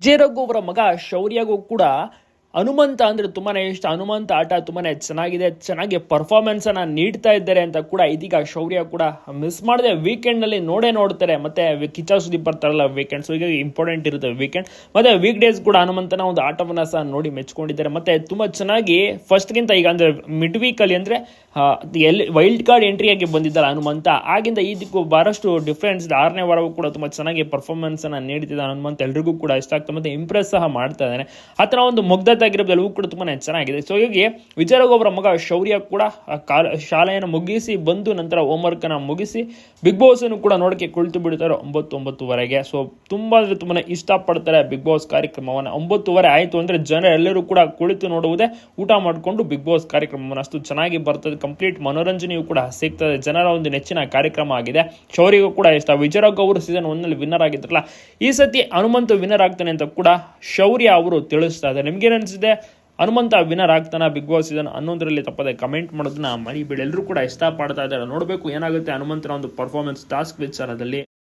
ಜೇರಘು ಅವರ ಮಗ ಶೌರ್ಯಗೂ ಕೂಡ ಹನುಮಂತ ಅಂದ್ರೆ ತುಂಬಾನೇ ಇಷ್ಟ. ಹನುಮಂತ ಆಟ ತುಂಬಾನೇ ಚೆನ್ನಾಗಿದೆ, ಚೆನ್ನಾಗಿ ಪರ್ಫಾರ್ಮೆನ್ಸ್ ಅನ್ನ ನೀಡ್ತಾ ಇದ್ದಾರೆ ಅಂತ ಕೂಡ ಇದೀಗ ಶೌರ್ಯ ಕೂಡ ಮಿಸ್ ಮಾಡದೆ ವೀಕೆಂಡ್ ನಲ್ಲಿ ನೋಡ್ತಾರೆ. ಮತ್ತೆ ಕಿಚ್ಚ ಸುದೀಪ್ ಬರ್ತಾರಲ್ಲ ವೀಕೆಂಡ್, ಸೊ ಈಗ ಇಂಪಾರ್ಟೆಂಟ್ ಇರುತ್ತೆ ವೀಕೆಂಡ್. ಮತ್ತೆ ವೀಕ್ ಡೇಸ್ ಕೂಡ ಹನುಮಂತನ ಒಂದು ಆಟವನ್ನ ಸಹ ನೋಡಿ ಮೆಚ್ಕೊಂಡಿದ್ದಾರೆ. ಮತ್ತೆ ತುಂಬಾ ಚೆನ್ನಾಗಿ ಫಸ್ಟ್ ಗಿಂತ ಈಗ ಅಂದ್ರೆ ಮಿಡ್ ವೀಕ್ ಅಲ್ಲಿ ಅಂದ್ರೆ ಎಲ್ಲಿ ವೈಲ್ಡ್ ಕಾರ್ಡ್ ಎಂಟ್ರಿಯಾಗಿ ಬಂದಿದ್ದಾರೆ ಹನುಮಂತ, ಆಗಿಂದ ಇದಕ್ಕೂ ಬಹಳಷ್ಟು ಡಿಫ್ರೆನ್ಸ್ ಇದೆ. 6ನೇ ವಾರವೂ ಕೂಡ ತುಂಬಾ ಚೆನ್ನಾಗಿ ಪರ್ಫಾರ್ಮೆನ್ಸ್ ಅನ್ನ ನೀಡ್ತಿದ್ದ ಹನುಮಂತ, ಎಲ್ರಿಗೂ ಕೂಡ ಇಷ್ಟ ಆಗ್ತದೆ ಮತ್ತೆ ಇಂಪ್ರೆಸ್ ಸಹ ಮಾಡ್ತಾ ಇದ್ದಾನೆ. ಆತರ ಒಂದು ಮುಗ್ಧತೆ ಆಗಿರೋದು ಕೂಡ ತುಂಬಾನೇ ಚೆನ್ನಾಗಿದೆ. ಸೊ ಹೀಗೆ ವಿಜಯ್ ಅವರ ಮಗ ಶೌರ್ಯ ಕೂಡ ಶಾಲೆಯನ್ನು ಮುಗಿಸಿ ಬಂದು ನಂತರ ಹೋಮ್ವರ್ಕ್ ಅನ್ನ ಮುಗಿಸಿ ಬಿಗ್ ಬಾಸ್ ಅನ್ನು ಕೂಡ ನೋಡಕ್ಕೆ ಕುಳಿತು ಬಿಡ್ತಾರೆ 9:09ವರೆಗೆ. ಸೊ ತುಂಬಾನೇ ಇಷ್ಟಪಡ್ತಾರೆ ಬಿಗ್ ಬಾಸ್ ಕಾರ್ಯಕ್ರಮವನ್ನು. 9:30 ಆಯ್ತು ಅಂದ್ರೆ ಜನ ಎಲ್ಲರೂ ಕೂಡ ಕುಳಿತು ನೋಡುವುದೇ, ಊಟ ಮಾಡಿಕೊಂಡು ಬಿಗ್ ಬಾಸ್ ಕಾರ್ಯಕ್ರಮವನ್ನು. ಅಷ್ಟು ಚೆನ್ನಾಗಿ ಬರ್ತದೆ, ಕಂಪ್ಲೀಟ್ ಮನೋರಂಜನೆಯೂ ಕೂಡ ಸಿಗ್ತದೆ. ಜನರ ಒಂದು ನೆಚ್ಚಿನ ಕಾರ್ಯಕ್ರಮ ಆಗಿದೆ. ಶೌರ್ಯಗೂ ಕೂಡ ಇಷ್ಟ. ವಿಜಯ್ ಅವರು ಸೀಸನ್ 1 ವಿನ್ನರ್ ಆಗಿದ್ರಲ್ಲ, ಈ ಸತಿ ಹನುಮಂತ ವಿನ್ನರ್ ಆಗ್ತಾನೆ ಅಂತ ಕೂಡ ಶೌರ್ಯ ಅವರು ತಿಳಿಸ್ತಾ ಇದ್ದಾರೆ. ನಿಮ್ಗೇನು ಅನಿಸಿದೆ? ಹನುಮಂತ ವಿನ್ನರ್ ಆಗ್ತಾನ ಬಿಗ್ ಬಾಸ್ ಸೀಸನ್ 11ರಲ್ಲಿ? ತಪ್ಪದೆ ಕಮೆಂಟ್ ಮಾಡೋದನ್ನ ಮರಿಬೇಡಿ. ಎಲ್ಲರೂ ಕೂಡ ಇಷ್ಟಪಡ್ತಾ ಇದ್ದಾರೆ. ನೋಡಬೇಕು ಏನಾಗುತ್ತೆ ಹನುಮಂತನ ಒಂದು ಪರ್ಫಾರ್ಮೆನ್ಸ್ ಟಾಸ್ಕ್ ವಿಚಾರದಲ್ಲಿ.